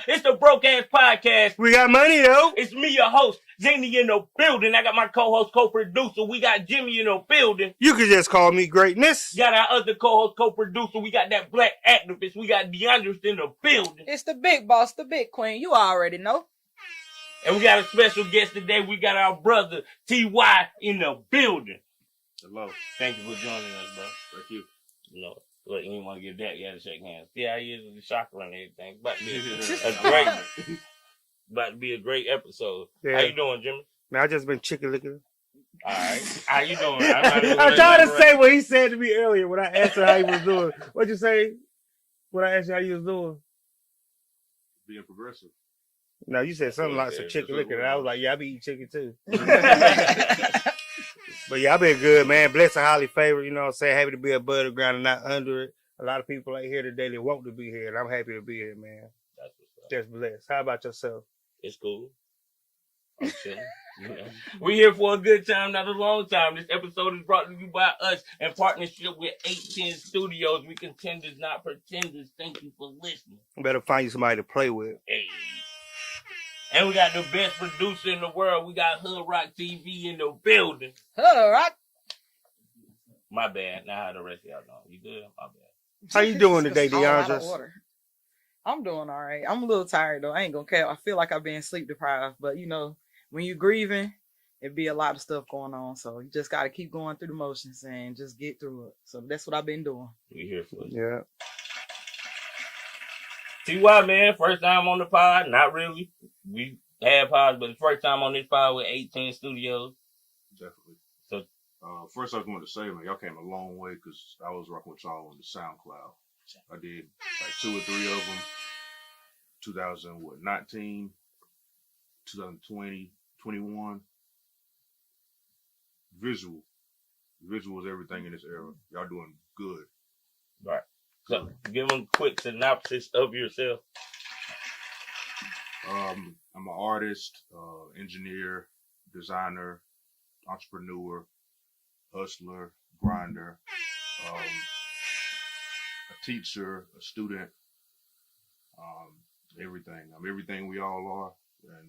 It's the Broke Ass Podcast. We got money, though. It's me, your host, Zany in the building. I got my co-host, co-producer. We got Jimmy in the building. You can just call me Greatness. Got our other co-host, co-producer. We got that black activist. We got DeAndre in the building. It's the big boss, the big queen. You already know. And we got a special guest today. We got our brother, T.Y. in the building. Hello. Thank you for joining us, bro. Thank you. You know, look, you didn't want to give that. You had to shake hands. See how he is with the chakra and everything. About to be a great episode. Yeah. How you doing, Jimmy? Man, I just been chicken licking. All right. How you doing? I'm trying to say what he said to me earlier when I asked him how he was doing. What'd you say when I asked you how you was doing? Being progressive. No, you said something like some chicken licking, and I was like, yeah, I be eating chicken too. But yeah, I been good, man. Blessed and highly favored, you know what I'm saying? Happy to be above the ground and not under it. A lot of people ain't here today that want to be here, and I'm happy to be here, man. That's what's up. Just blessed. How about yourself? It's cool. I'm chilling. You know. We here for a good time, not a long time. This episode is brought to you by us in partnership with 810 Studios. We contenders, not pretenders. Thank you for listening. Better find you somebody to play with. Hey. And we got the best producer in the world. We got Hood Rock TV in the building. All right. My bad. Now how the rest of y'all know. You good? My bad. How you doing today, I'm out of DeAndre? order. I'm doing all right. I'm a little tired, though. I ain't gonna care. I feel like I've been sleep deprived. But, you know, when you're grieving, it be a lot of stuff going on. So you just got to keep going through the motions and just get through it. So that's what I've been doing. We here for you. Yeah. T.Y., man, first time on the pod. Not really. We had pods, but the first time on this pod with 810 Studios. Definitely. So, first I just wanted to say, man, y'all came a long way because I was rocking with y'all on the SoundCloud. I did like 2 or 3 of them. 2019, 2020, 21. Visual is everything in this era. Y'all doing good. right. So, give them a quick synopsis of yourself. I'm an artist, engineer, designer, entrepreneur, hustler, grinder, a teacher, a student, everything. I'm everything we all are, and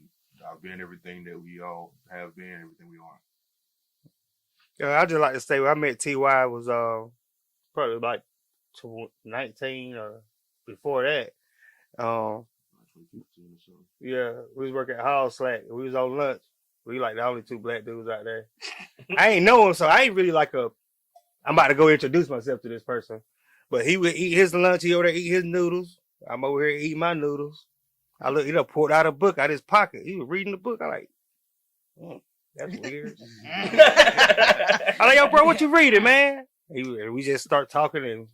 I've been everything that we all have been, everything we are. Yeah, I just like to say when I met T.Y. was probably like 19 or before that. 2015 or so. Yeah, we was working at Hall Slack. We was on lunch. We like the only 2 black dudes out there. I ain't know him, so I ain't really like I'm about to go introduce myself to this person. But he would eat his lunch. He over there eat his noodles. I'm over here eating my noodles. I look, he done pulled out a book out his pocket. He was reading the book. I like, that's weird. I like, yo, bro, what you reading, man? We just start talking, and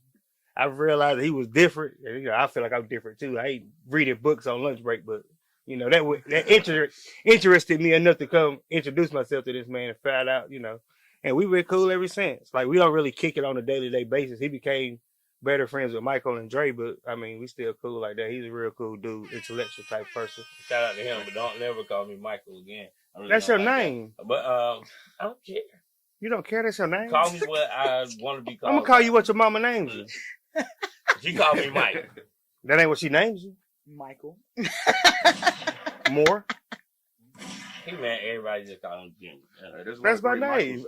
I realized that he was different. And, you know, I feel like I'm different too. I ain't reading books on lunch break, but you know that interested me enough to come introduce myself to this man and find out, you know. And we've been cool ever since. Like we don't really kick it on a day-to-day basis. He became better friends with Michael and Dre, but I mean, we still cool like that. He's a real cool dude, intellectual type person. Shout out to him, but don't never call me Michael again. Really That's your like name. That. But I don't care. You don't care? That's your name? Call me what I want to be called. I'm going to call you what your mama names you. She called me Mike. That ain't what she names you? Michael. More? Hey, man, everybody just call him Jimmy. That's my name.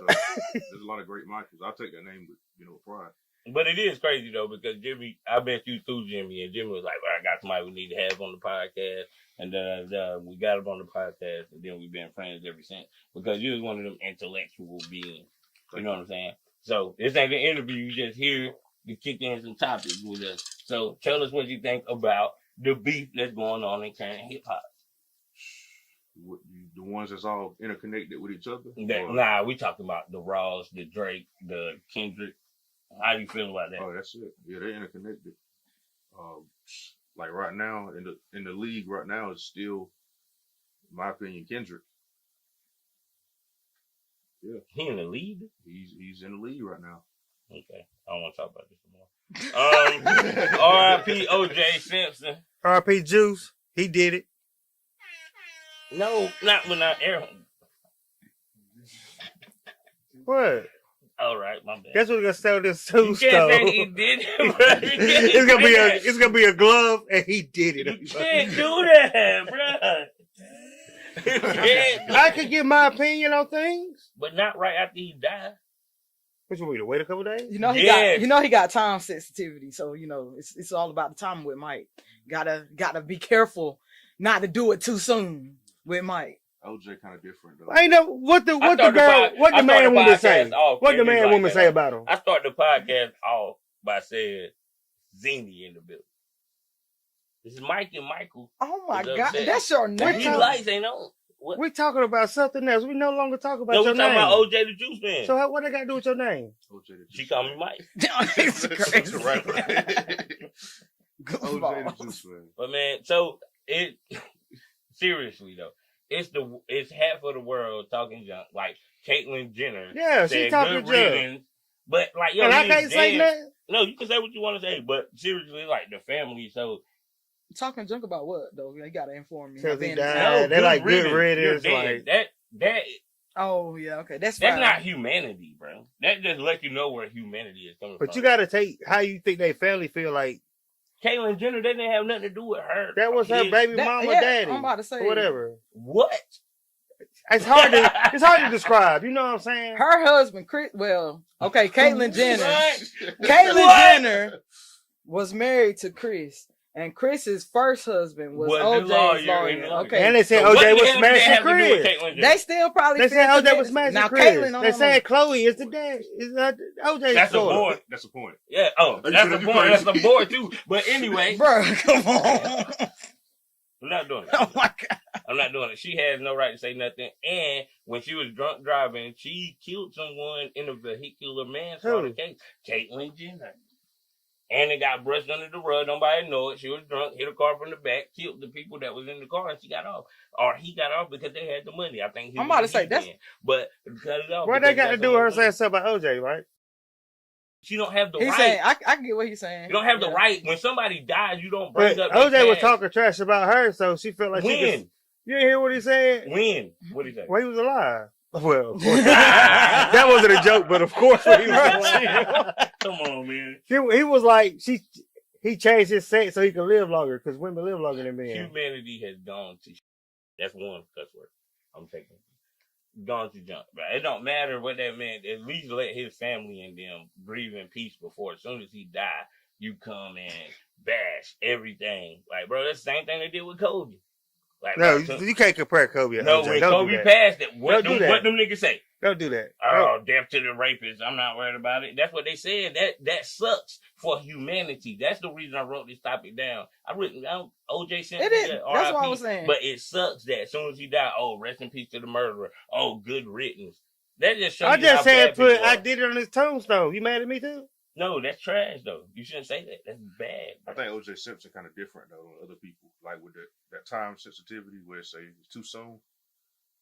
There's a lot of great Michaels. I'll take that name with, pride. But it is crazy, though, because Jimmy, I met you through Jimmy, and Jimmy was like, well, I got somebody we need to have on the podcast. And we got him on the podcast, and then we've been friends ever since. Because you was one of them intellectual beings. You know what I'm saying? So this ain't an interview. You just here to kick in some topics with us. So tell us what you think about the beef that's going on in current hip-hop. The ones that's all interconnected with each other? Nah, we talking about the Ross, the Drake, the Kendrick. How do you feel about that? Oh, that's it. Yeah, they're interconnected. Like right now in the league right now is still, in my opinion, Kendrick. Yeah, he in the league. He's in the league right now. Okay, I don't want to talk about this anymore. R.I.P. O.J. Simpson. R.I.P. Juice. He did it. No, not when I air him. What? All right, my bad. Guess what we're gonna sell this to? You can't say he did it, bro. It's gonna be a glove, and he did it. You can't do that, bro. You can't. I can give my opinion on things, But not right after he died. What you want me to wait a couple days? he got time sensitivity, so it's all about the time with Mike. Gotta be careful not to do it too soon with Mike. OJ kind of different though. I know what the man woman say. What the man woman say about him? I start the podcast off by saying Zini in the building. This is Mike and Michael. Oh my God, that's your name. Green lights ain't on. What? We're talking about something else. We no longer talk about No, your we're name. talking about OJ the Juice Man. So what they got to do with your name? OJ the She Juice called me Mike. It's crazy. Right. Goofball. OJ the Juice Man. But man, so it seriously though, it's half of the world talking junk. Like Caitlyn Jenner. Yeah, she talking junk. But like, yo, and I can't say nothing. No, you can say what you want to say, but seriously, like the family. So talking junk about what though? You gotta inform me. Because he no, died. They're like good riddance. Like that. Oh yeah, okay, that's not humanity, bro. That just lets you know where humanity is coming from. But you gotta take how you think they family feel like. Caitlyn Jenner, that didn't have nothing to do with her. That was her baby mama, daddy. I'm about to say whatever. What? It's hard to describe. You know what I'm saying? Her husband, Chris. Well, okay, Caitlyn Jenner. Jenner was married to Chris, and Chris's first husband was OJ's lawyer. Okay, and they said so OJ was smashing Chris. They still probably. They said OJ was smashing Chris. Caitlyn, they said Chloe is the dad. Is OJ's That's daughter. a boy. That's a point. Yeah. Oh, that's a point. That's a boy too. But anyway, bro, come on. I'm not doing it. Oh my God. I'm not doing it. She has no right to say nothing. And when she was drunk driving, she killed someone in a vehicular manslaughter case. Caitlyn Jenner. And it got brushed under the rug. Nobody know it. She was drunk, hit a car from the back, killed the people that was in the car, and she got off. Or he got off because they had the money. I think I'm about to say that's. But cut it off. What they got to do with her saying something about OJ, right? She don't have the right. Saying, I get what he's saying. You don't have the right. When somebody dies, you don't bring up. OJ was talking trash about her, so she felt like when? she could. You didn't hear what he said? When? What did he say? Well, he was alive. Well, of course. That wasn't a joke, but of course when he was alive. Come on, man. He was like, he changed his sex so he could live longer, because women live longer than men. Humanity has gone to. That's one cuss word I'm taking. Gone to junk, right? It don't matter what that man. At least let his family and them breathe in peace before. As soon as he die, you come and bash everything. Like, bro, that's the same thing they did with Kobe. Like, no, you can't compare Kobe. No, when Kobe passed it, what them niggas say? Don't do that. Oh, death to the rapist. I'm not worried about it. That's what they said. That sucks for humanity. That's the reason I wrote this topic down. OJ Simpson. That's what I was saying. But it sucks that as soon as he died, oh, rest in peace to the murderer. Oh, good riddance. That just shows I you just how said bad I did it on his tombstone. You mad at me too? No, that's trash though. You shouldn't say that. That's bad. I think OJ Simpson kind of different though than other people. Like with that time sensitivity where it say it's too soon.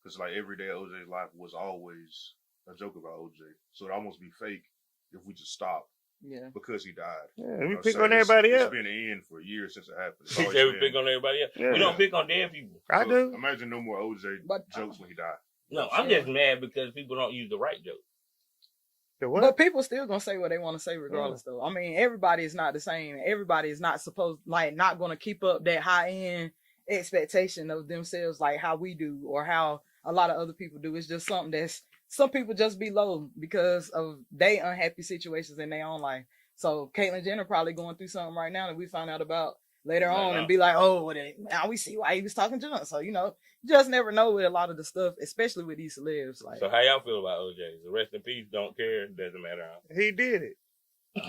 Because like every day of OJ's life was always a joke about OJ. So it'd almost be fake if we just stop. Yeah. Because he died. Yeah, we pick on everybody else. It's been the end for years since it happened. He said we pick on everybody else. Yeah. We don't pick on dead people. I do. Imagine no more OJ jokes when he died. No, I'm just mad because people don't use the right joke. But people still gonna say what they want to say regardless, though. I mean, everybody is not the same. Everybody is not not gonna keep up that high end expectation of themselves like how we do or how a lot of other people do. It's just something that's some people just be low because of their unhappy situations in their own life. So Caitlyn Jenner probably going through something right now that we find out about later on and be like, oh, now we see why he was talking junk. So, you just never know with a lot of the stuff, especially with these celebs. Like, so how y'all feel about OJ? The rest in peace, don't care, doesn't matter. He did it.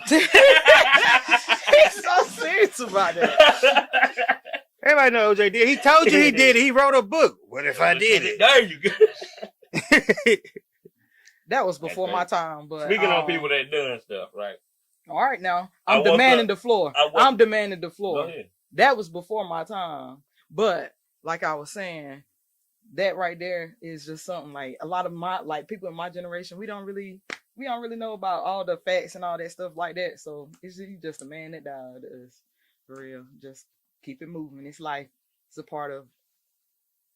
He's so serious about that. Everybody know OJ did. He told you he did it. He wrote a book. What if I did it? There you go. That was before my time. But speaking on people that done stuff, right? All right, now I'm demanding the floor. I'm demanding the floor. That was before my time, but like I was saying, that right there is just something like a lot of people in my generation. We don't really know about all the facts and all that stuff like that. So it's just a man that died. It's for real. Just keep it moving. It's life. It's a part of.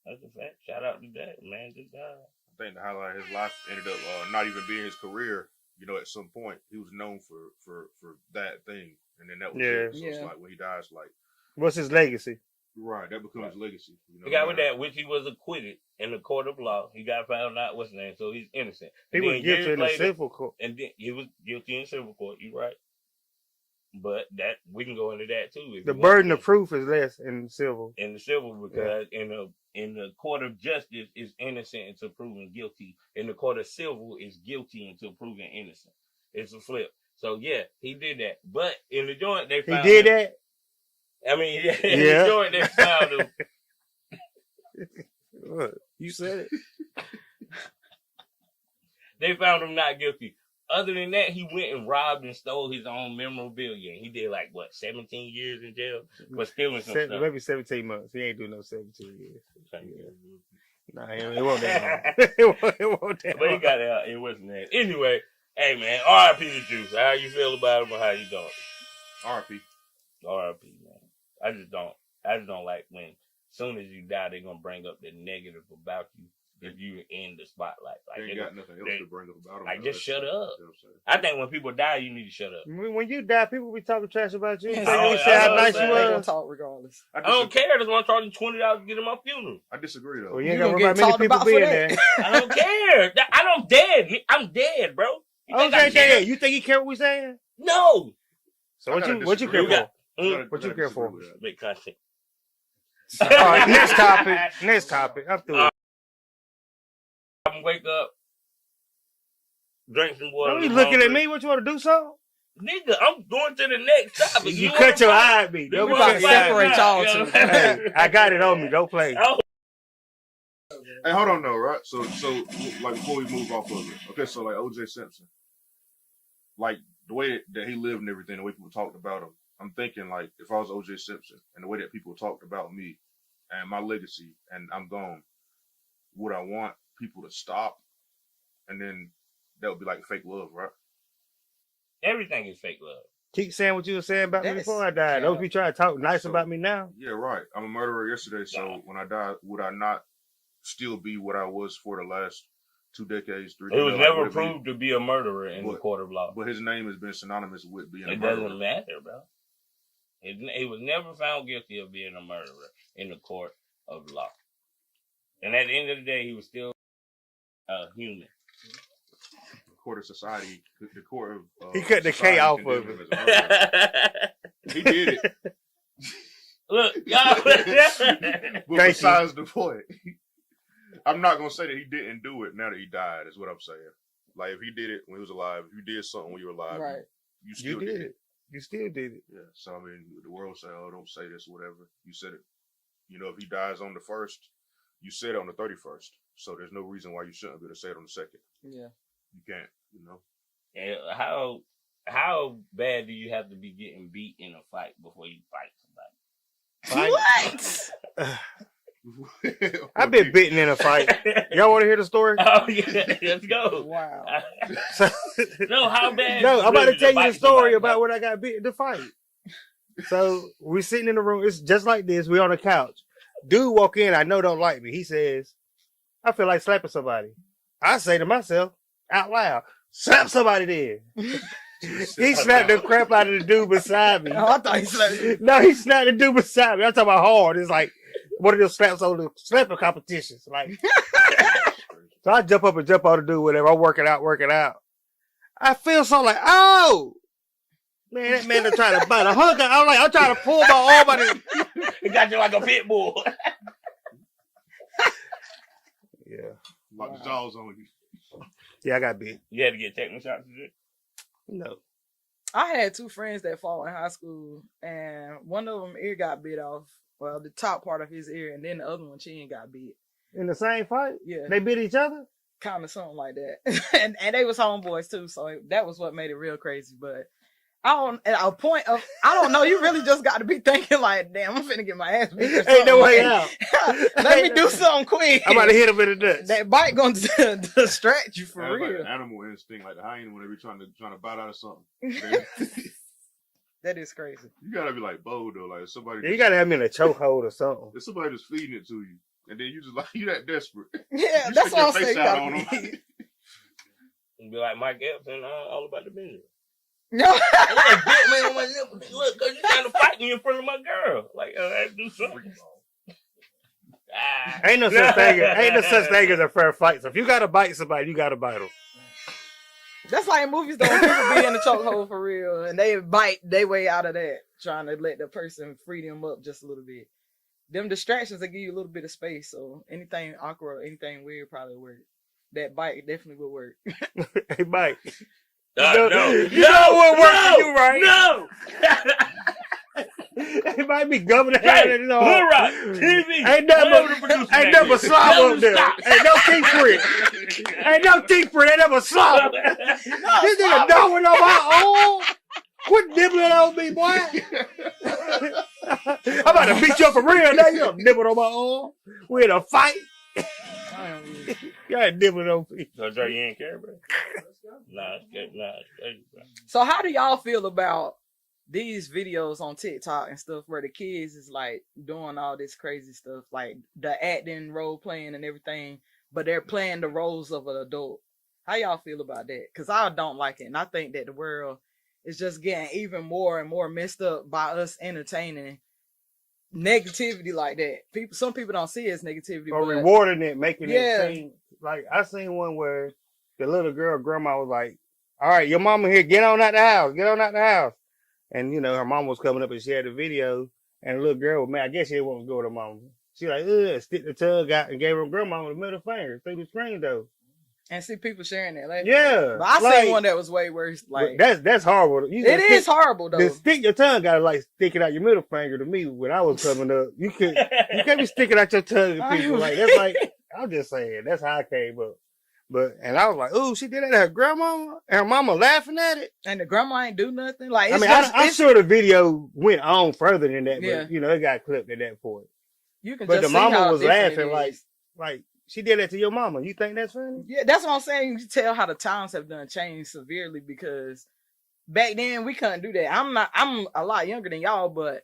That's a fact. Shout out to that man. Just died. I think the highlight of his life ended up not even being his career. at some point he was known for that thing, and then that was Yeah. it. So it's like when he dies, like What's his legacy? right, that becomes legacy. The guy with that, which he was acquitted in the court of law. He got found out what's his name, so he's innocent. He And was then guilty years in the later- civil court. And then he was guilty in civil court. You right, but that we can go into that too. If The you want burden to. of proof is less in civil. In the civil, because in the court of justice is innocent until proven guilty. In the court of civil is guilty until proven innocent. It's a flip. So yeah, he did that. But in the joint they He found did him. that? I mean, in Yeah. the joint they found him. What? You said it. They found him not guilty. Other than that, he went and robbed and stole his own memorabilia. He did 17 years in jail for stealing some stuff. Maybe 17 months. He ain't doing no 17 years. Yeah. Nah, it won't that long. it won't that But he long. got out. It wasn't that. Anyway, hey man, R.I.P. to Juice. How you feel about him or how you doing? R.P. R.I.P. man. I just don't like when soon as you die they're gonna bring up the negative about you if you're in the spotlight. They ain't got nothing else to bring up about him. Like just shut up. You know what I'm saying? I think when people die you need to shut up. When you die, people be talking trash about you. Yeah, They say how nice you They gonna was. talk regardless. I don't care. That's why I'm charging $20 to get in my funeral. I disagree though. Well, you You ain't got to gonna worry get about many talked people about for being that? there. I don't care. I'm dead. I'm dead, bro. You think I Okay, care? you think he care what we saying? No. So I what gotta you disagree. care You got- for? What you care for? Big content. All right, next topic. Next topic. I'm through. I'm wake up, drink some water. Don't you I'm looking at hungry. me? What you want to do something? Nigga, I'm going to the next topic. You wanna cut your fight? eye at me. We Don't about to cut your eye. separate y'all You know? two. Hey, I got it on me. Don't play. Oh, Hey, hold on though, right? So like before we move off of it, okay. So like O.J. Simpson, like the way that he lived and everything, the way people talked about him. I'm thinking like if I was O.J. Simpson and the way that people talked about me and my legacy and I'm gone, would I want people to stop? And then that would be like fake love, right? everything is fake love. Keep saying what you were saying about me That's before I died. Don't be trying to talk nice So- about me now. Yeah, right. I'm a murderer yesterday, so No. when I die, would I not still be what I was for the last 2 decades, 3 It decades? was Like, never would it be- proved to be a murderer in the But- court of law. But his name has been synonymous with being a It murderer. doesn't matter, bro. He was never found guilty of being a murderer in the court of law. And at the end of the day, he was still human. The court of society, the court of He cut the K society off condemned of him as a murderer. He did it. Look, y'all. But Thank you. besides the point, I'm not gonna say that he didn't do it now that he died. Is what I'm saying. Like if he did it when he was alive, if you did something when you were alive, Right. you still You did it. You still did it. Yeah. So I mean, the world say, "Oh, don't say this," or whatever. You said it. You know, if he dies on the 1st, you said it on the 31st. So there's no reason why you shouldn't be able to say it on the 2nd. Yeah. You can't. You know. And how bad do you have to be getting beat in a fight before you fight somebody? What? I've been bitten in a fight. Y'all want to hear the story? Oh yeah, let's go. Wow. No, how bad? No, I'm about to really tell you the fight story somebody, about bro? when I got bit in the fight. So we sitting in the room. It's just like this. We on the couch. Dude walk in. I know don't like me. He says, "I feel like slapping somebody." I say to myself out loud, "Slap somebody then." He slapped the crap out of the dude beside me. Oh, I thought he slept. No, he slapped the dude beside me. I'm talking about hard. It's like one of those slaps on the slapping competitions. Like, so I jump up and jump on the dude, whatever. I'm working out. I feel so like, oh, man, that man is trying to bite a hug. I'm trying to pull my arm out of it. It got you like a pit bull. Yeah. Lock the jaws on you. Yeah, I got bit. You had to get tetanus shots and shit. No. I had 2 friends that fought in high school, and one of them ear got bit off. Well, the top part of his ear, and then the other one chin got bit. In the same fight? Yeah, They bit each other? kind of something like that. and they was homeboys too, so that was what made it real crazy. But at a point of, I don't know. You really just got to be thinking like, damn, I'm finna get my ass beat. or Ain't no something. way Like, out. Let me do something quick. I'm about to hit him in the nuts. That bite gonna distract you for That's like real. an animal instinct, like the hyena when they be trying to bite out of something. That is crazy. You gotta be like bold though, like somebody. Yeah, you got to have me in a chokehold or something. If somebody just feeding it to you, and then you just like you that desperate. Yeah, You that's stick what I'm your face saying. out on them. and be like Mike Epps and all about the business. No. I like, bit me on my nipple. Look, cause you trying to fight me in front of my girl. Like, I had to do something. Ain't no such thing as a fair fight. So if you gotta bite somebody, you gotta bite them. That's like in movies though, when people be in the chokehold for real and they bite their way out of that, trying to let the person free them up just a little bit. Them distractions that give you a little bit of space, so anything awkward or anything weird probably work. That bite definitely would work. Hey, Mike. No, You know what works for you, right? No. It might be governor hand and all. Hood Rock, TV. Ain't nothing but slob up there. Ain't no teeth print. Ain't no teeth print. Ain't never slob. This nigga knowing on my own. Quit nibbling on me, boy. I'm about to beat you up for real now. You don't nibble on my arm. We in a fight. You ain't nibbling on me. So, Dre, you ain't care, bro? Nah, it's good. Bro. So how do y'all feel about these videos on TikTok and stuff where the kids is like doing all this crazy stuff, like the acting, role playing and everything, but they're playing the roles of an adult? How y'all feel about that? Because I don't like it. And I think that the world is just getting even more and more messed up by us entertaining negativity like that. Some people don't see it as negativity, Or but rewarding it, making it seem like I seen one where the little girl grandma was like, all right, your mama here, get on out the house. And you know, her mom was coming up and she had a video and the little girl was mad. I guess she didn't want to go with her mama. She like, stick the tongue out and gave her grandma the middle finger through the screen though. and see people sharing that. Like, Yeah. but I like, seen one that was way worse. Like that's horrible. it is horrible though. The stick your tongue gotta like sticking out your middle finger to me when I was coming up. You can't be sticking out your tongue to people. Like that's like I'm just saying, that's how I came up. And I was like, ooh, she did that to her grandmama and her mama laughing at it. And the grandma ain't do nothing. Like I mean, I'm sure the video went on further than that, Yeah. but you know, it got clipped at that point. You can But just the see mama how was different laughing it is. like she did that to your mama. You think that's funny? Yeah, that's what I'm saying. You can tell how the times have done changed severely because back then we couldn't do that. I'm a lot younger than y'all, but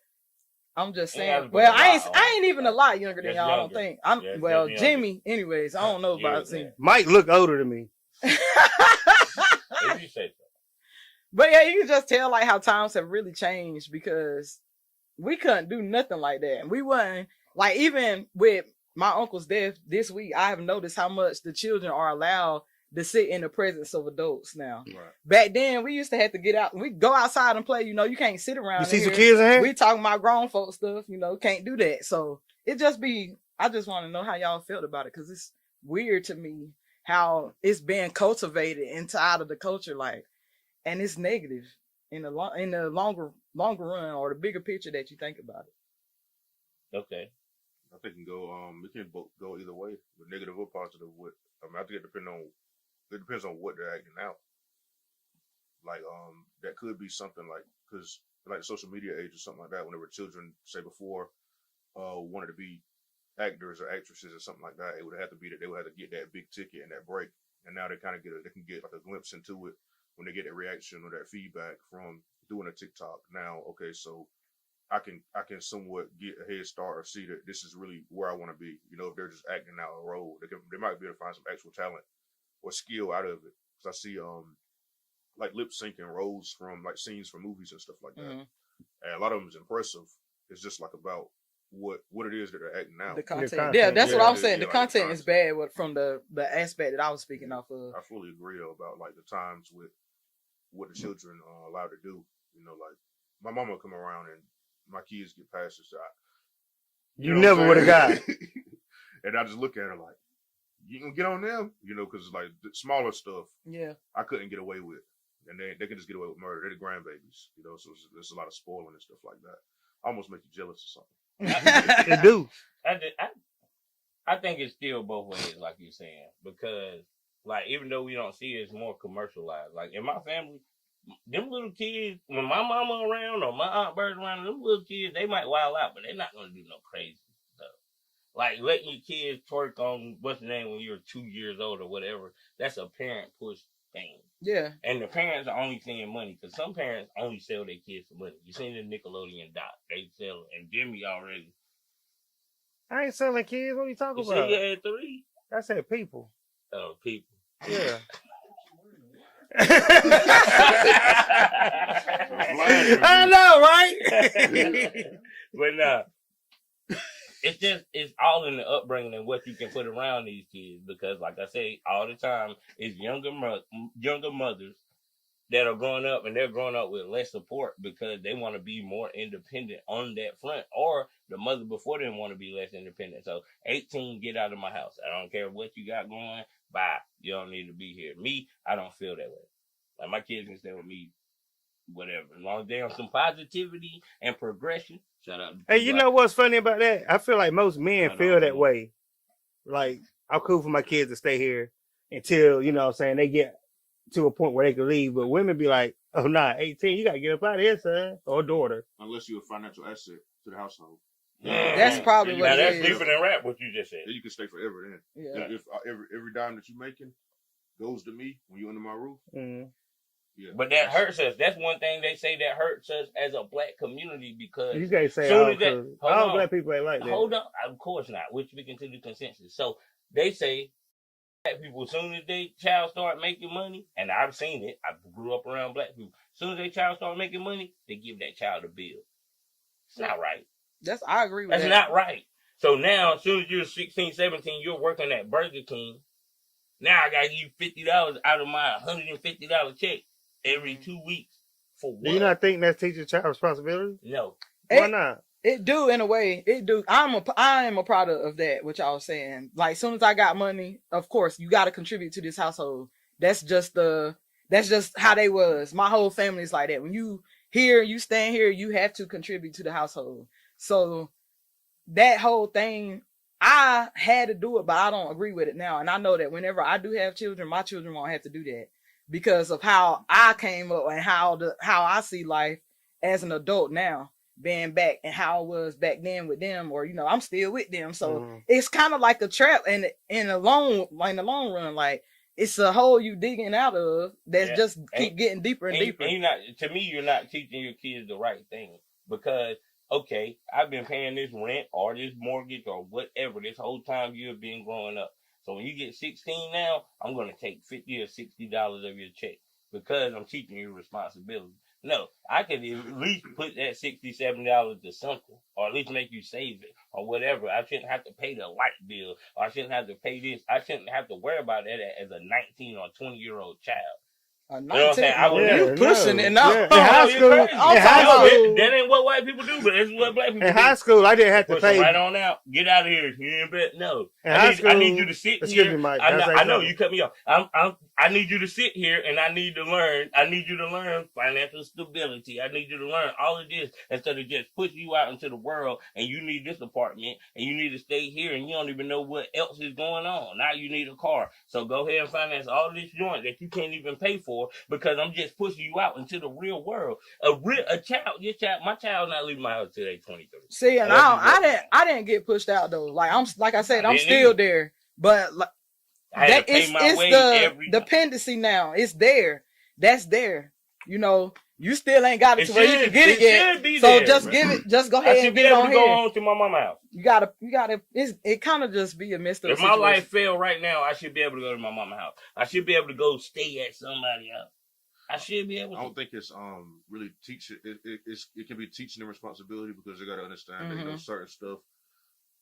I'm just saying. Well, I ain't even a lot younger than y'all. I don't think. Jimmy. Anyways, I don't know about him. Mike look older than me. If you say so. But yeah, you can just tell like how times have really changed because we couldn't do nothing like that. And we wasn't like, even with my uncle's death this week, I have noticed how much the children are allowed to sit in the presence of adults now. Right. Back then, we used to have to get out. We go outside and play. You know, you can't sit around. You see some kids in here? We talking about grown folk stuff. You know, can't do that. So it just be. I just want to know how y'all felt about it because it's weird to me how it's being cultivated inside of the culture, like, and it's negative in the longer run or the bigger picture that you think about it. Okay. I think it can go either way, the negative or positive. I think it depends on what they're acting out. Like, that could be something like, because like the social media age or something like that, whenever children, say before, wanted to be actors or actresses or something like that, it would have to be that they would have to get that big ticket and that break. And now they kind of they can get like a glimpse into it when they get that reaction or that feedback from doing a TikTok. Now, okay, so I can somewhat get a head start or see that this is really where I want to be. You know, if they're just acting out a role, they might be able to find some actual talent or skill out of it. Because I see like lip syncing roles from like scenes from movies and stuff like that, and a lot of them is impressive. It's just like about what it is that they're acting out. The content. Yeah, that's what I'm saying. The content is bad from the aspect that I was speaking off of. I fully agree about like the times with what the children are allowed to do. You know, like my mama come around and my kids get past this. You never would have got. And I just look at her like, you can get on them, you know, because like the smaller stuff, I couldn't get away with, and they can just get away with murder. They're the grandbabies, you know, so there's a lot of spoiling and stuff like that. Almost make you jealous or something. They do. I think it's still both ways, like you're saying, because like even though we don't see it, it's more commercialized. Like in my family, them little kids, when my mama around or my aunt Bird's around, them little kids, they might wild out, but they're not gonna do no crazy stuff. Like letting your kids twerk on what's the name when you're 2 years old or whatever. That's a parent push thing. Yeah. And the parents are only seeing money because some parents only sell their kids for money. You seen the Nickelodeon doc? They sell, and Jimmy already. I ain't selling kids. What are you talking about? You said you had 3. I said people. Oh, people. Yeah. I know, right? But nah, it's all in the upbringing and what you can put around these kids. Because, like I say all the time, it's younger mothers that are growing up, and they're growing up with less support because they want to be more independent on that front, or the mother before them want to be less independent. So 18, get out of my house. I don't care what you got going. Bye. You don't need to be here. Me, I don't feel that way. Like, my kids can stay with me, whatever. As long as they're on some positivity and progression. Shout out to Hey, you know what's funny about that? I feel like most men I feel don't that know. way. Like, I'm cool for my kids to stay here until, you know what I'm saying, they get to a point where they can leave. But women be like, oh, nah, 18, you got to get up out of here, son, or daughter. Unless you're a financial asset to the household. That's probably what now it that's is. different than rap. What you just said. Then you can stay forever. Then, Yeah. if every dime that you're making goes to me when you're under my roof. Mm. Yeah, But that hurts us. That's one thing they say that hurts us as a black community because You can't say soon all, as that, all black people ain't like that. Hold on. Of course not. We're speaking to the consensus. So they say black people, as soon as their child start making money, and I've seen it, I grew up around black people, as soon as their child start making money, they give that child a bill. It's not right. I agree with that. That's not right. So now, as soon as you're 16, 17, you're working at Burger King. Now I got to give you $50 out of my $150 check every 2 weeks. For what? Do you not think that's teaching child responsibility? No. Why not? It do, in a way. It do. I am a product of that, which I was saying. Like, as soon as I got money, of course, you got to contribute to this household. That's just how they was. My whole family's like that. When you stand here, you have to contribute to the household. So that whole thing, I had to do it, but I don't agree with it now. And I know that whenever I do have children, my children won't have to do that because of how I came up and how I see life as an adult now, being back and how it was back then with them, or, you know, I'm still with them. So it's kind of like a trap in the long run. Like, it's a hole you digging out of that's just keep getting deeper and deeper. And you're not teaching your kids the right thing because, okay, I've been paying this rent or this mortgage or whatever this whole time you've been growing up. So when you get 16 now, I'm going to take $50 or $60 of your check because I'm teaching you responsibility. No, I could at least put that $60, $70 to something, or at least make you save it, or whatever. I shouldn't have to pay the light bill, or I shouldn't have to pay this. I shouldn't have to worry about that as a 19 or 20-year-old child. You pushing it now. Yeah. In high school, that ain't what white people do, but it's what black people do. In high school, I didn't have to pay. Right on out. Get out of here. You ain't bet. No. I need you to sit here. Me, Mike. I know you cut me off. I need you to sit here and I need to learn. I need you to learn financial stability. I need you to learn all of this instead of just pushing you out into the world and you need this apartment and you need to stay here and you don't even know what else is going on. Now you need a car. So go ahead and finance all this joint that you can't even pay for because I'm just pushing you out into the real world. My child not leaving my house till they 23. See, and I didn't get pushed out though. Like I said, I'm still there. But like, that it's the dependency now. It's there. That's there. You know, you still ain't got it to where you can get it yet. So there, just give it. Just go ahead and get it on here. Go on to my mama's house. You gotta. It kind of just be a messed up If situation. my life failed right now, I should be able to go to my mama's house. I should be able to go stay at somebody's house. I should be able to. I don't think it's really teaching. It can be teaching them responsibility because they got to understand that, you know, certain stuff.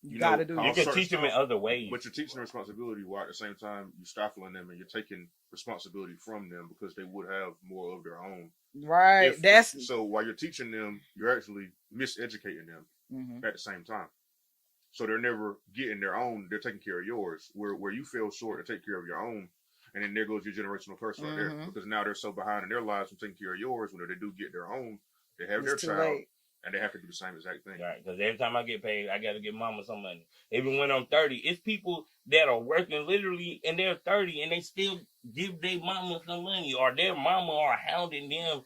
You gotta do. You can teach them in other ways, but you're teaching them responsibility while at the same time you're stifling them and you're taking responsibility from them because they would have more of their own. Right. So while you're teaching them, you're actually miseducating them at the same time. So they're never getting their own. They're taking care of yours. Where you feel short to take care of your own. And then there goes your generational curse right there. Because now they're so behind in their lives from taking care of yours. When they do get their own, they have their child. Late. And they have to do the same exact thing. Right. Because every time I get paid, I got to give mama some money. Even when I'm 30, it's people that are working literally and they're 30 and they still give their mama some money. Or their mama are hounding them.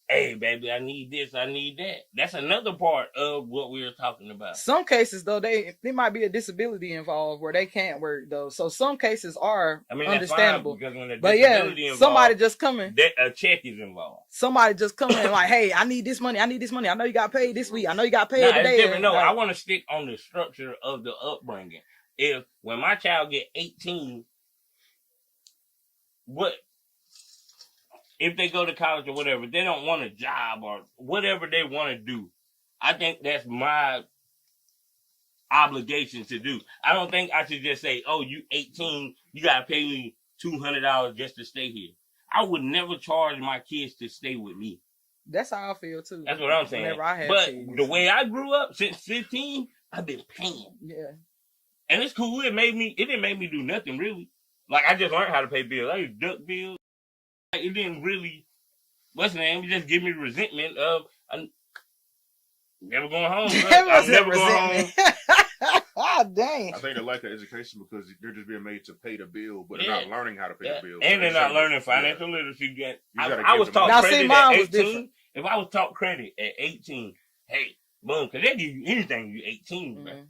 Hey, baby, I need this, I need that. That's another part of what we were talking about. Some cases, though, there might be a disability involved where they can't work, though. So some cases are understandable. That's fine, because when but involved, somebody just coming. A check is involved. Somebody just coming and like, hey, I need this money. I know you got paid this week. I know you got paid today. It's different. No, I want to stick on the structure of the upbringing. When my child get 18, if they go to college or whatever, they don't want a job or whatever they want to do. I think that's my obligation to do. I don't think I should just say, "Oh, you 18, you gotta pay me $200 just to stay here." I would never charge my kids to stay with me. That's how I feel too. That's what I'm saying. Whenever I have but kids. the way I grew up since 15, I've been paying. Yeah. And it's cool. It didn't make me do nothing really. Like I just learned how to pay bills. I used to duck bills. Like, it didn't really, what's the name? It just give me resentment of I'm never going home. I'm never going home. Ah, dang. I think they lack of education because they're just being made to pay the bill, but they're not learning how to pay the bill. And they're not learning financial literacy yet. I was give taught Now, credit see, at mine was 18. different. If I was taught credit at 18, hey, boom, because they give you anything you 18, Mm-hmm. man.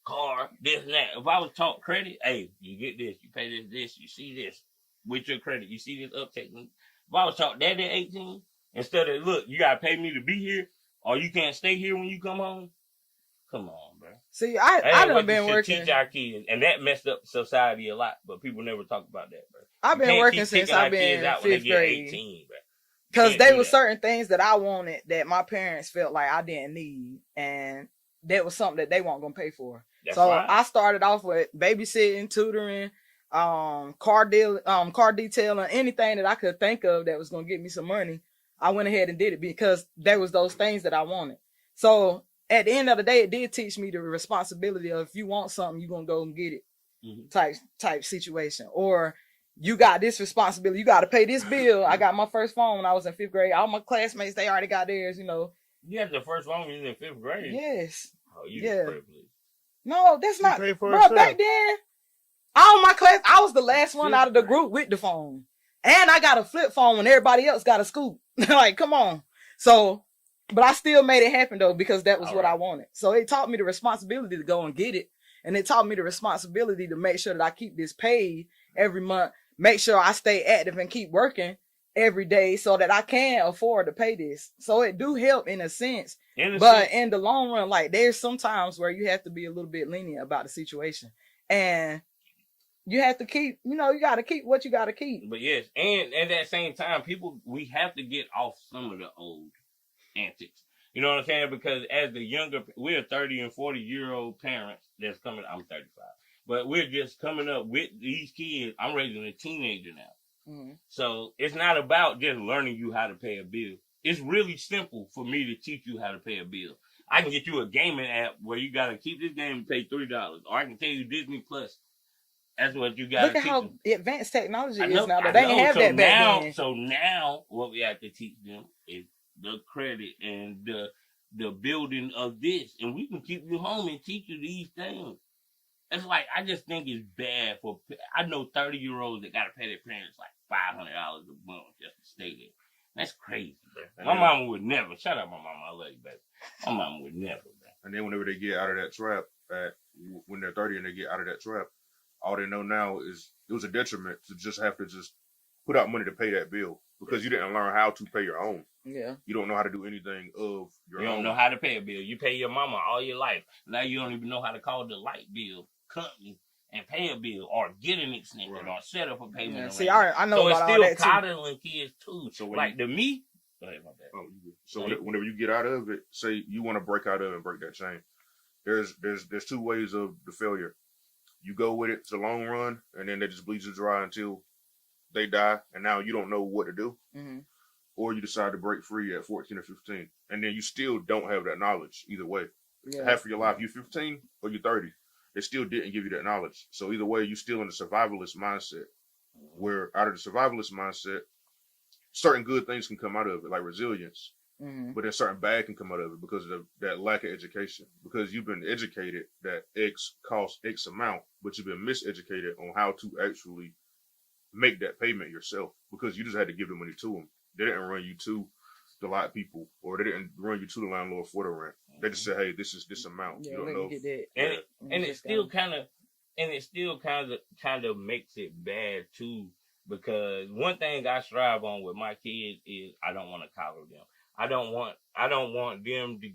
Car, this and that. If I was taught credit, hey, you get this, you pay this, you see this with your credit, you see this uptake. If I was taught that at 18, instead of, look, you got to pay me to be here, or you can't stay here when you come home, come on, bro. See, I done been working. Teach our kids, and that messed up society a lot, but people never talk about that, bro. I've been working since I've been in 5th grade. 18, bro. Because there were certain things that I wanted that my parents felt like I didn't need, and that was something that they weren't gonna pay for. That's so fine. I started off with babysitting, tutoring, car detailing, anything that I could think of that was gonna get me some money. I went ahead and did it because there was those things that I wanted. So at the end of the day, it did teach me the responsibility of if you want something, you're gonna go and get it, type situation. Or you got this responsibility, you got to pay this bill. I got my first phone when I was in 5th grade. All my classmates, they already got theirs, You had the first phone when you was in 5th grade. Yes. Oh, you Yeah. privileged. No, that's not. paid for Bro, itself. back then, all my class, I was the last one out of the group with the phone. And I got a flip phone when everybody else got a scoop. Like, come on. So, but I still made it happen though, because that was what I wanted. So it taught me the responsibility to go and get it. And it taught me the responsibility to make sure that I keep this paid every month. Make sure I stay active and keep working every day so that I can afford to pay this. So it do help in a sense. In the long run, like there's some times where you have to be a little bit lenient about the situation. And you have to keep, you got to keep what you got to keep. But yes, and at that same time, we have to get off some of the old antics. You know what I'm saying? Because as the younger, we're 30 and 40-year-old parents that's coming, I'm 35. But we're just coming up with these kids. I'm raising a teenager now. Mm-hmm. So it's not about just learning you how to pay a bill. It's really simple for me to teach you how to pay a bill. I can get you a gaming app where you got to keep this game and pay $3. Or I can tell you Disney Plus. That's what you got to teach them. Look at how advanced technology is now. They didn't have that back then. So now what we have to teach them is the credit and the building of this. And we can keep you home and teach you these things. It's like, I just think it's bad I know 30-year-olds that got to pay their parents like $500 a month just to stay there. That's crazy, bro. My mama would never. Shout out my mama. I love you, baby. My mama would never, bro. And then whenever they get out of that trap, when they're 30 and they get out of that trap, all they know now is it was a detriment to just have to just put out money to pay that bill because you didn't learn how to pay your own. Yeah. You don't know how to do anything of your own. You don't know how to pay a bill. You pay your mama all your life. Now you don't even know how to call the light bill company and pay a bill or get an extension or set up a payment. Yeah, see, I know so about all that it's still coddling kids too. So like to me, go ahead, my bad. So whenever you get out of it, say you want to break out of it and break that chain. There's two ways of the failure. You go with it to the long run, and then they just bleed you dry until they die, and now you don't know what to do. Mm-hmm. Or you decide to break free at 14 or 15, and then you still don't have that knowledge either way. Yeah. Half of your life, you're 15 or you're 30. They still didn't give you that knowledge. So either way, you're still in the survivalist mindset, where out of the survivalist mindset, certain good things can come out of it, like resilience. Mm-hmm. But then certain bad can come out of it because of that lack of education. Because you've been educated that X costs X amount, but you've been miseducated on how to actually make that payment yourself. Because you just had to give the money to them. They didn't run you to the lot people, or they didn't run you to the landlord for the rent. They just said, "Hey, this is this amount." Yeah, you don't know. Get that. And it still kind of makes it bad too. Because one thing I strive on with my kids is I don't want to coddle them. I don't want them to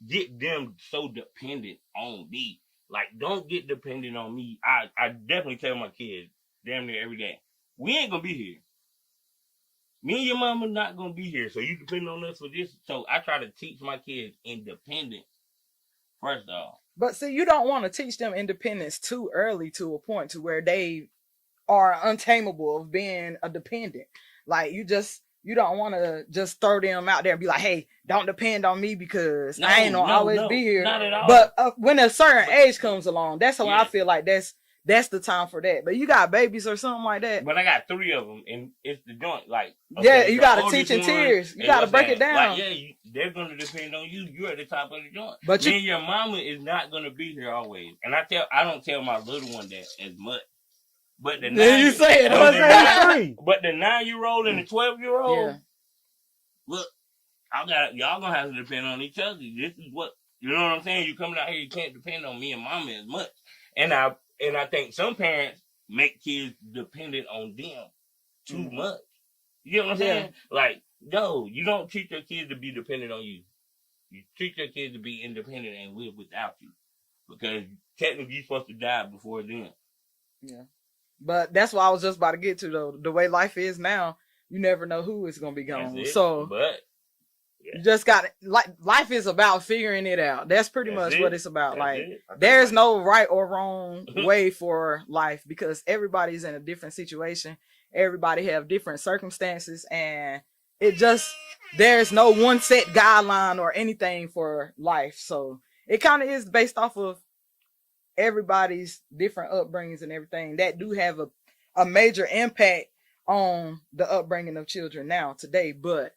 get them so dependent on me. Like, don't get dependent on me. I definitely tell my kids damn near every day, we ain't gonna be here. Me and your mama not gonna be here, so you depend on us for this. So I try to teach my kids independence first off. But see, you don't want to teach them independence too early to a point to where they are untamable of being a dependent. Like you don't want to just throw them out there and be like, hey, don't depend on me because I ain't gonna always be here. Not at all. But when a certain age comes along, that's when I feel like that's the time for that. But you got babies or something like that. But I got 3 of them, and it's the joint. Like, okay, you got to teach in tiers. You got to break it down. Like, they're going to depend on you. You're at the top of the joint. But me and your mama is not going to be here always. And I don't tell my little one that as much. But the 9-year-old and the 12-year-old, look, y'all gonna have to depend on each other. This is what, you know what I'm saying? You coming out here, you can't depend on me and mama as much. And I think some parents make kids dependent on them too much. You know what I'm saying? Like, no, you don't teach your kids to be dependent on you. You teach your kids to be independent and live without you. Because technically you're supposed to die before then. Yeah. But that's what I was just about to get to, though. The way life is now, you never know who is going to be gone. So, you just got life is about figuring it out. That's pretty much what it's about. There's no right or wrong way for life because everybody's in a different situation. Everybody have different circumstances, and there's no one set guideline or anything for life. So it kind of is based off of everybody's different upbringings and everything that do have a major impact on the upbringing of children now today. But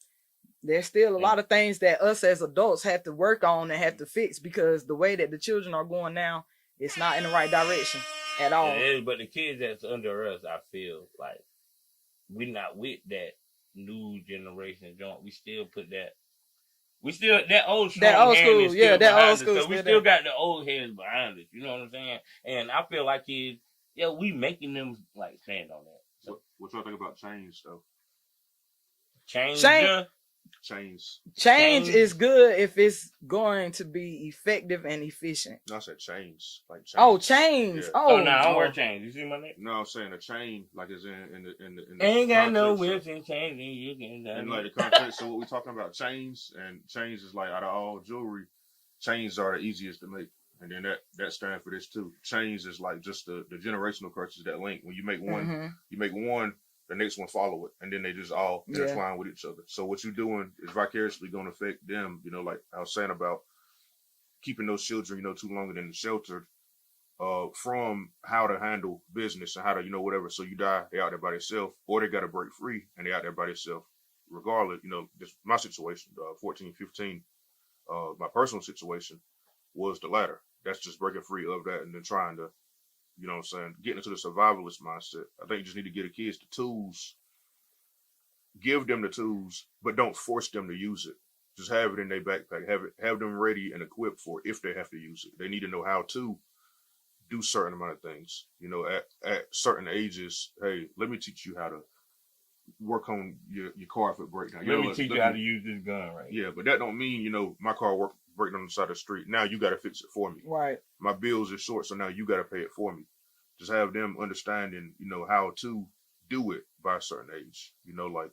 there's still a lot of things that us as adults have to work on and have to fix because the way that the children are going now, it's not in the right direction at all. It is, but the kids that's under us, I feel like we're not with that new generation joint. We still put that. That old school, that old school. So we still got the old heads behind us. You know what I'm saying? And I feel like kids, we making them like stand on that. So, what y'all think about change though? Change is good if it's going to be effective and efficient. No, I said change. Like change. Oh, change. Yeah. Oh, no, I don't wear chains. You see my name? No, I'm saying a chain, like is in the ain't got no whips and chains. You can. And like the context. So what we talking about? Chains is like out of all jewelry, chains are the easiest to make, and then that stands for this too. Chains is like just the generational curses that link. When you make one, the next one follow it, and then they just all intertwine with each other. So what you're doing is vicariously going to affect them. You know, like I was saying about keeping those children, too long in the shelter, from how to handle business and how to, whatever. So you die, they out there by themselves, or they got to break free and they out there by themselves. Regardless, just my situation, 14, 15, my personal situation was the latter. That's just breaking free of that and then trying to, getting into the survivalist mindset. I think you just need to give the kids the tools, give them the tools, but don't force them to use it. Just have it in their backpack, have them ready and equipped for it if they have to use it. They need to know how to do certain amount of things. At certain ages, hey, let me teach you how to work on your car if it breaks down. Let me teach you how to use this gun, right? Yeah, but that don't mean, my car breaking on the side of the street. Now you got to fix it for me. Right. My bills are short, so now you got to pay it for me. Just have them understanding, how to do it by a certain age. Like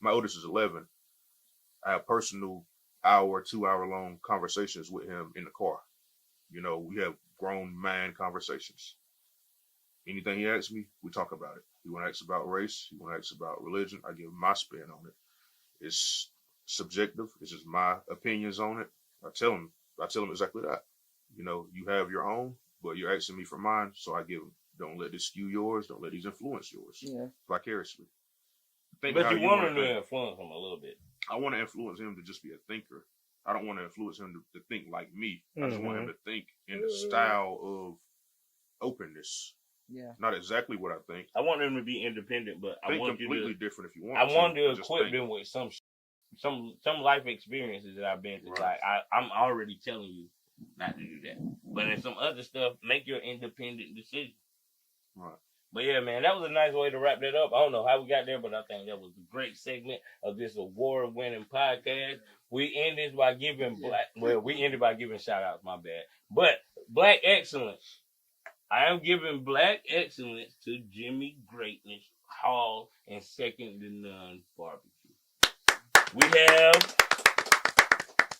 my oldest is 11. I have personal 2-hour long conversations with him in the car. We have grown man conversations. Anything he asks me, we talk about it. He want to ask about race. He want to ask about religion. I give him my spin on it. It's subjective. It's just my opinions on it. I tell him exactly that. You have your own, but you're asking me for mine, so I give them. Don't let this skew yours. Don't let these influence yours. Yeah. Vicariously. But you want him to influence him a little bit. I want to influence him to just be a thinker. I don't want to influence him to think like me. I just want him to think in the style of openness. Yeah. Not exactly what I think. I want him to be independent, but I want completely different if you want. I want to equip them with some life experiences that I've been through. Right. Like I'm already telling you not to do that. But in some other stuff, make your independent decision. Right. But yeah, man, that was a nice way to wrap that up. I don't know how we got there, but I think that was a great segment of this award-winning podcast. We ended by giving shout outs, my bad. But Black Excellence. I am giving Black Excellence to Jimmy Greatness Hall and second to none barbecue.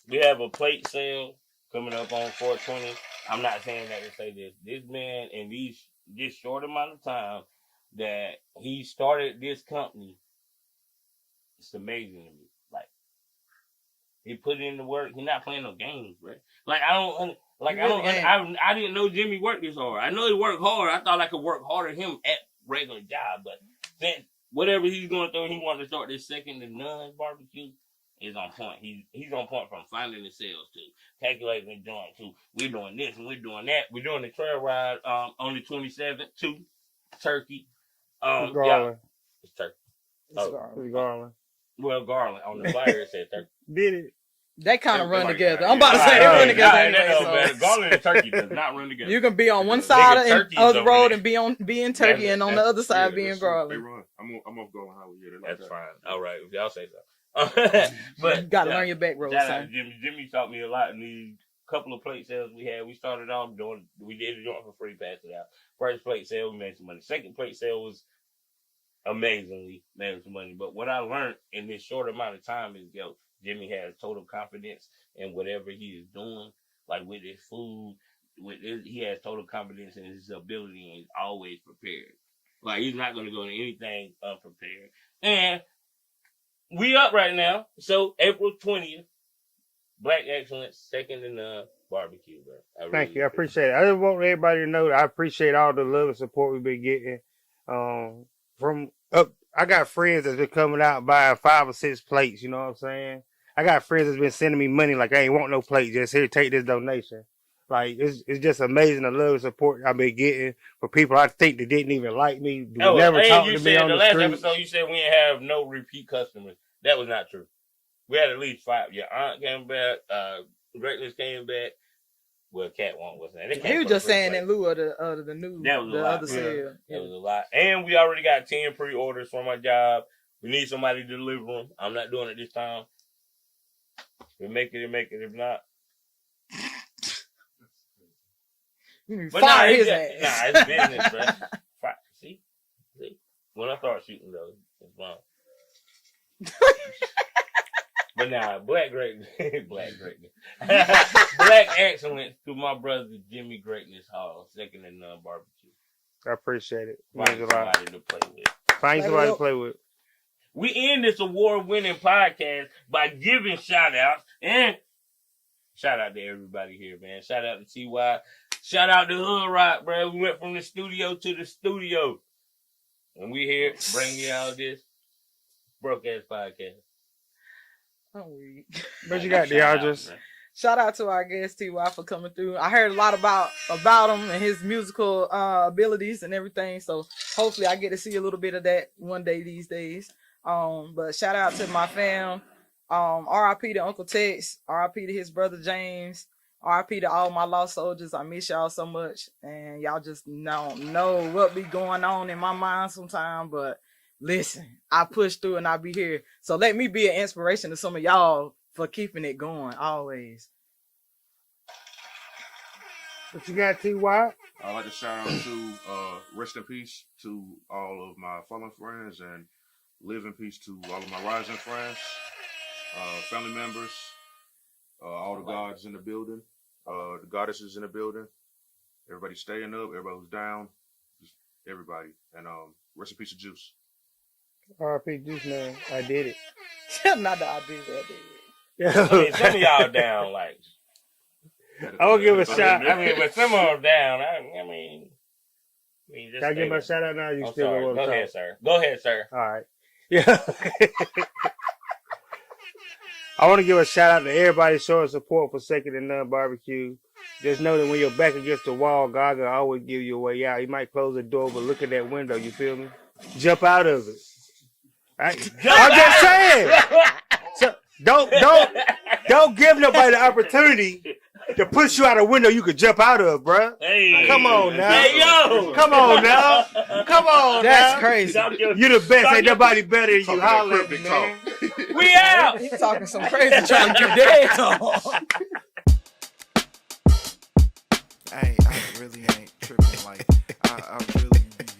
We have a plate sale coming up on 420. I'm not saying that to say this. This man in this short amount of time that he started this company, it's amazing to me. Like he put in the work. He's not playing no games, bro. Like I didn't know Jimmy worked this hard. I know he worked hard. I thought I could work harder than him at regular job, but since whatever he's going through, he wanted to start this second to none barbecue. Is on point. He's on point from finding the sales to calculating the joint to we're doing this and we're doing that. We're doing the trail ride on the 27th to Turkey. Garland. Yeah, it's Turkey. It's Garland. Well, Garland on the flyer it said Turkey. Did it? They kind of run Like, together. I'm about to say they run together anyway. So. Garland and Turkey does not run together. You can be on one side of the road and be in Turkey, and on the other side be in Garland. They run. I'm off Garland Highway. Yeah, that's that. fine. All right, if y'all say so. But you gotta learn your back roads. Shout out to Jimmy. Jimmy taught me a lot in these couple of plate sales we had. We started off we did a joint for free, passed it out. First plate sale, we made some money. Second plate sale was amazingly made some money. But what I learned in this short amount of time is, Jimmy has total confidence in whatever he is doing, like with his food. He has total confidence in his ability, and he's always prepared. Like he's not going to go into anything unprepared. And we up right now. So April 20th, Black Excellence, second to none barbecue, bro. Thank you. I appreciate it. I just want everybody to know that I appreciate all the love and support we've been getting. I got friends that's been coming out buying 5 or 6 plates. You know what I'm saying? I got friends that's been sending me money like I ain't want no plate. Just here, take this donation. Like it's just amazing the love and support I've been getting for people I think that didn't even like me. Never talked to me on the street. The last episode you said we didn't have no repeat customers. That was not true. We had at least 5. Your aunt came back. Greatness came back. Well, Cat won't was that. He was just saying in lieu of the new other sale. That was a lot. And we already got 10 pre-orders from my job. We need somebody to deliver them. I'm not doing it this time. If we make it, If not. But fire his ass. Nah, it's business, bro. See? When I start shooting, though, it's wrong. But nah, Black Excellence to my brother Jimmy Greatness Hall, second to none barbecue. I appreciate it. Find somebody to play with. Find somebody to play with. We end this award-winning podcast by giving shout-outs and shout out to everybody here, man. Shout out to TY. Shout out to Hood Rock, bro. We went from the studio to the studio. And we here bringing you all this broke-ass podcast. I'm weak. But you got the Aldris. Shout out to our guest TY for coming through. I heard a lot about him and his musical abilities and everything. So hopefully I get to see a little bit of that one day these days. But shout out to my fam. R.I.P. to Uncle Tex. R.I.P. to his brother James. R.I.P. to all my lost soldiers. I miss y'all so much. And y'all just don't know what be going on in my mind sometimes. But listen, I push through and I'll be here. So let me be an inspiration to some of y'all for keeping it going always. What you got, T.Y.? I'd like to shout out to rest in peace to all of my fallen friends and live in peace to all of my rising friends, family members, all the gods in the building, the goddesses in the building, everybody staying up, everybody who's down, just everybody. And rest in peace to Juice. R.I.P. Juice, man. I did it. Not that I did it. I mean, some of y'all down, like. I will give a shout. But some of them down. I mean, can I give my shout out now? You still want to talk? Go ahead, sir. All right. Yeah. I want to give a shout out to everybody showing support for Second and None Barbecue. Just know that when you're back against the wall, God will always give you a way out. He might close the door, but look at that window. You feel me? Jump out of it. Right? I'm just saying. So don't give nobody the opportunity to push you out a window you could jump out of, bruh. Hey, come on now. Hey, yo. Come on now. Come on That's now. crazy. You the best. Ain't nobody better than you. Holla at me, man. We out. You talking some crazy trying to get dead on. I really ain't tripping. Like, I really